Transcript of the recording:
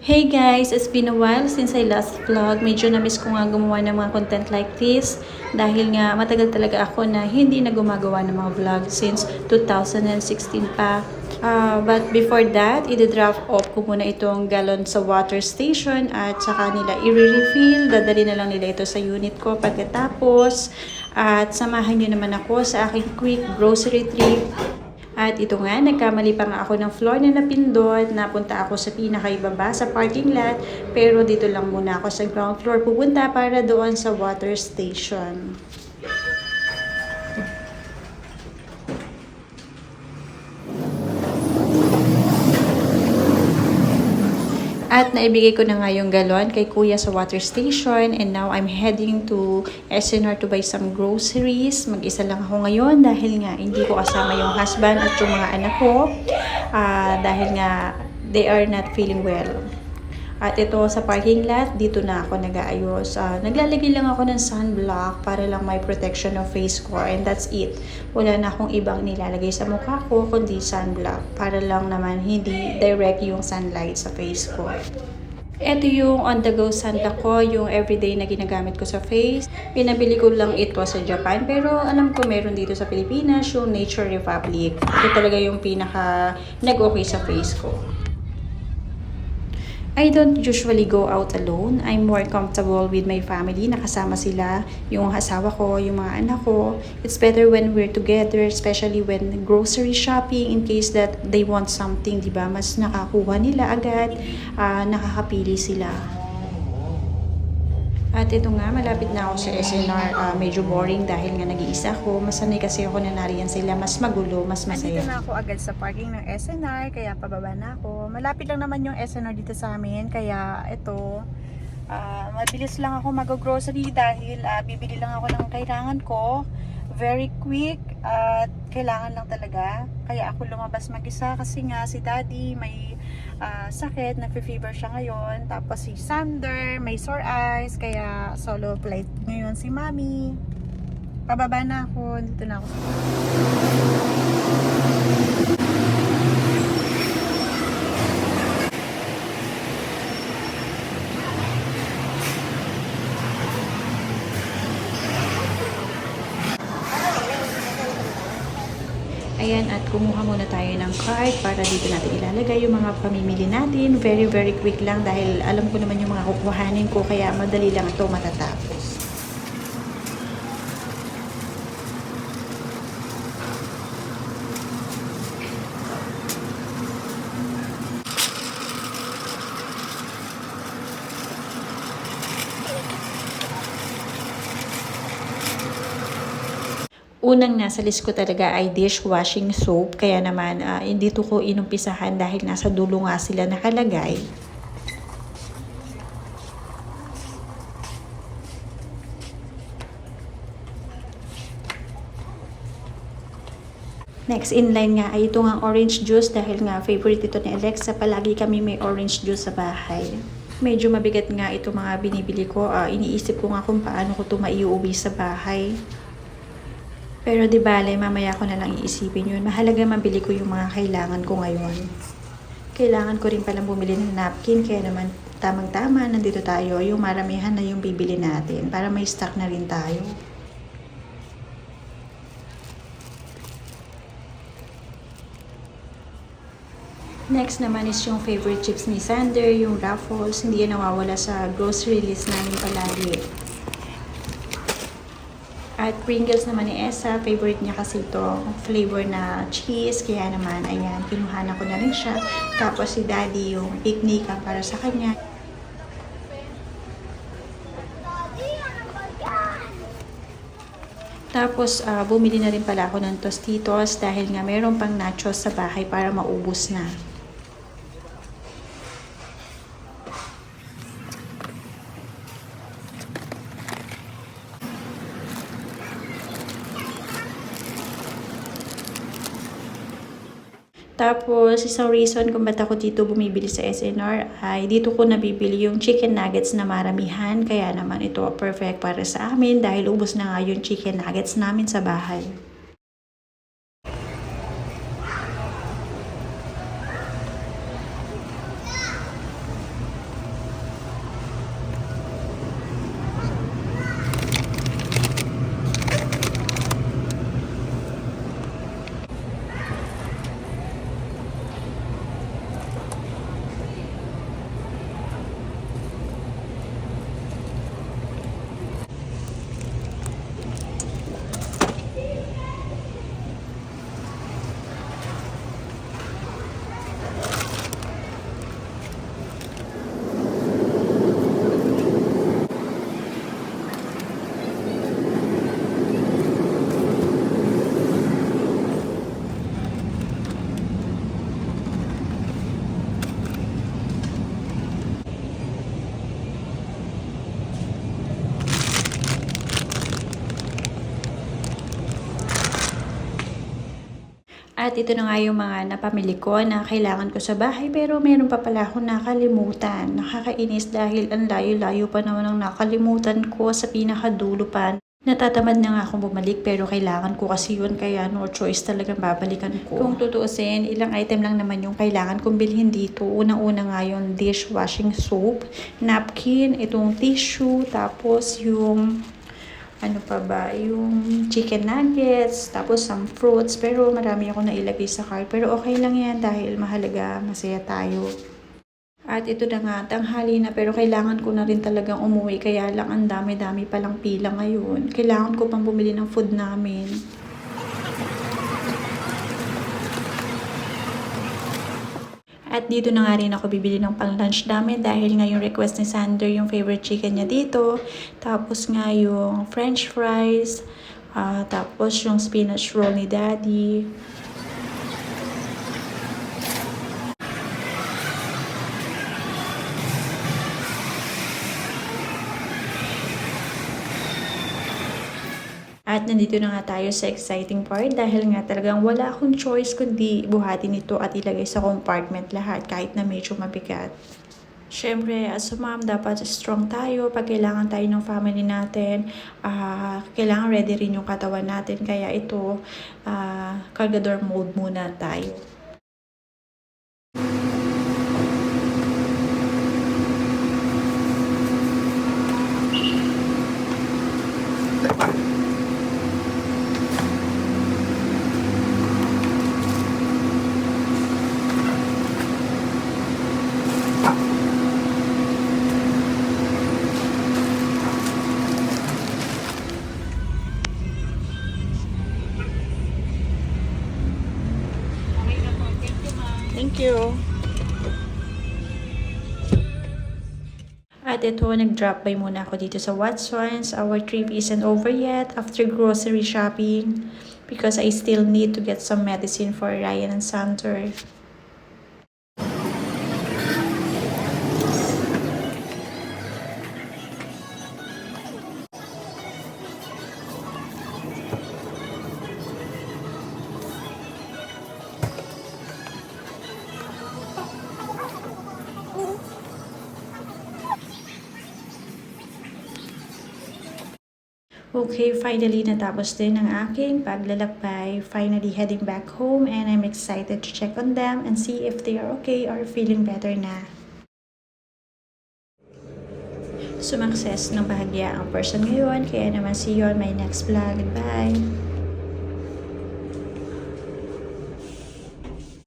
Hey guys, it's been a while since I last vlog. Medyo na-miss ko nga gumawa ng mga content like this dahil nga matagal talaga ako na hindi na gumagawa ng mga vlog since 2016 pa. But before that, i-drop off ko muna itong galon sa water station at saka nila i-refill. Dadali na lang nila ito sa unit ko pagkatapos. At samahan nyo naman ako sa aking quick grocery trip. At ito nga, nagkamali pa nga ako ng floor na napindot. Napunta ako sa pinakaibaba sa parking lot. Pero dito lang muna ako sa ground floor pupunta para doon sa water station. At naibigay ko na nga yung galon kay kuya sa water station. And now I'm heading to SNR to buy some groceries. Mag-isa lang ako ngayon dahil nga hindi ko kasama yung husband at yung mga anak ko. Dahil nga they are not feeling well. At ito sa parking lot, dito na ako nag-aayos. Naglalagay lang ako ng sunblock para lang may protection ng face ko. And that's it. Wala na akong ibang nilalagay sa mukha ko kundi sunblock. Para lang naman hindi direct yung sunlight sa face ko. Ito yung on-the-go sunblock ko, yung everyday na ginagamit ko sa face. Pinabili ko lang ito sa Japan, pero alam ko meron dito sa Pilipinas, yung Nature Republic. Ito talaga yung pinaka nag-okay sa face ko. I don't usually go out alone. I'm more comfortable with my family. Nakasama sila, yung asawa ko, yung mga anak ko. It's better when we're together, especially when grocery shopping in case that they want something, di ba? Mas nakakuha nila agad, nakakapili sila. At ito nga, malapit na ako sa SNR. Medyo boring dahil nga nag-iisa ako. Masanay kasi ako na nariyan sila. Mas magulo, mas masaya. Andito na ako agad sa parking ng SNR, kaya pababa na ako. Malapit lang naman yung SNR dito sa amin, kaya ito, mabilis lang ako mag-grocery dahil bibili lang ako ng kailangan ko. Very quick at kailangan lang talaga. Kaya ako lumabas mag-isa kasi nga si daddy may sakit, nagfe-fever siya ngayon. Tapos si Sander may sore eyes, kaya solo flight ngayon si mami. Pababa na ako, dito na ako. Ayan, at kumuha muna tayo ng card para dito natin ilalagay yung mga pamimili natin. Very, very quick lang dahil alam ko naman yung mga kukuhanin ko kaya madali lang ito matatapos. Unang nasa list ko talaga ay dishwashing soap. Kaya naman, dito ko inumpisahan dahil nasa dulo nga sila nakalagay. Next in line nga ay ito nga orange juice dahil nga favorite ito ni Alexa. Palagi kami may orange juice sa bahay. Medyo mabigat nga ito mga binibili ko. Iniisip ko nga kung paano ko ito maiuwi sa bahay. Pero di bale, mamaya ko na lang iisipin yun. Mahalaga mabili ko yung mga kailangan ko ngayon. Kailangan ko rin palang bumili ng napkin, kaya naman tamang-tama, nandito tayo. Yung maramihan na yung bibili natin para may stock na rin tayo. Next naman is yung favorite chips ni Sander, yung Ruffles. Hindi yan nawawala sa grocery list namin palagi. At Pringles naman ni Esa, favorite niya kasi ito, flavor na cheese. Kaya naman, ayan, kinuhanan ko na rin siya. Tapos si Daddy yung picnic para sa kanya. Tapos, bumili na rin pala ako ng Tostitos dahil nga mayroon pang nachos sa bahay para maubos na. Tapos, isang reason kung ba't ako dito bumibili sa SNR ay dito ko nabibili yung chicken nuggets na maramihan. Kaya naman ito perfect para sa amin dahil ubos na nga yung chicken nuggets namin sa bahay. At ito na nga yung mga napamili ko na kailangan ko sa bahay pero meron pa pala akong nakalimutan. Nakakainis dahil ang layo-layo pa naman ang nakalimutan ko sa pinakadulo pa. Natatamad na nga akong bumalik pero kailangan ko kasi yun kaya no choice talagang babalikan ko. Kung tutuusin, ilang item lang naman yung kailangan kong bilhin dito. Unang-una nga yung dishwashing soap, napkin, itong tissue, tapos yung ano pa ba, yung chicken nuggets, tapos some fruits, pero marami ako nailagay sa cart. Pero okay lang yan dahil mahalaga, masaya tayo. At ito na nga, tanghali na pero kailangan ko na rin talagang umuwi kaya lang ang dami-dami palang pila ngayon. Kailangan ko pang bumili ng food namin. At dito na nga rin ako bibili ng pang-lunch namin dahil nga yung request ni Sander yung favorite chicken niya dito. Tapos nga yung french fries, tapos yung spinach roll ni Daddy. At nandito na nga tayo sa exciting part dahil nga talagang wala akong choice kundi buhatin ito at ilagay sa compartment lahat kahit na medyo mabigat. Siyempre, as a mom, dapat strong tayo. Pag kailangan tayo ng family natin, kailangan ready rin yung katawan natin. Kaya ito, cargador mode muna tayo. Thank you. At ito, nag-drop by muna ako dito sa Watsons. Our trip isn't over yet after grocery shopping because I still need to get some medicine for Ryan and Sander. Okay, finally natapos din ang aking paglalakbay. Finally heading back home and I'm excited to check on them and see if they are okay or feeling better na. Sumakses ng bahagya ang person ngayon, kaya naman see you on my next vlog. Bye!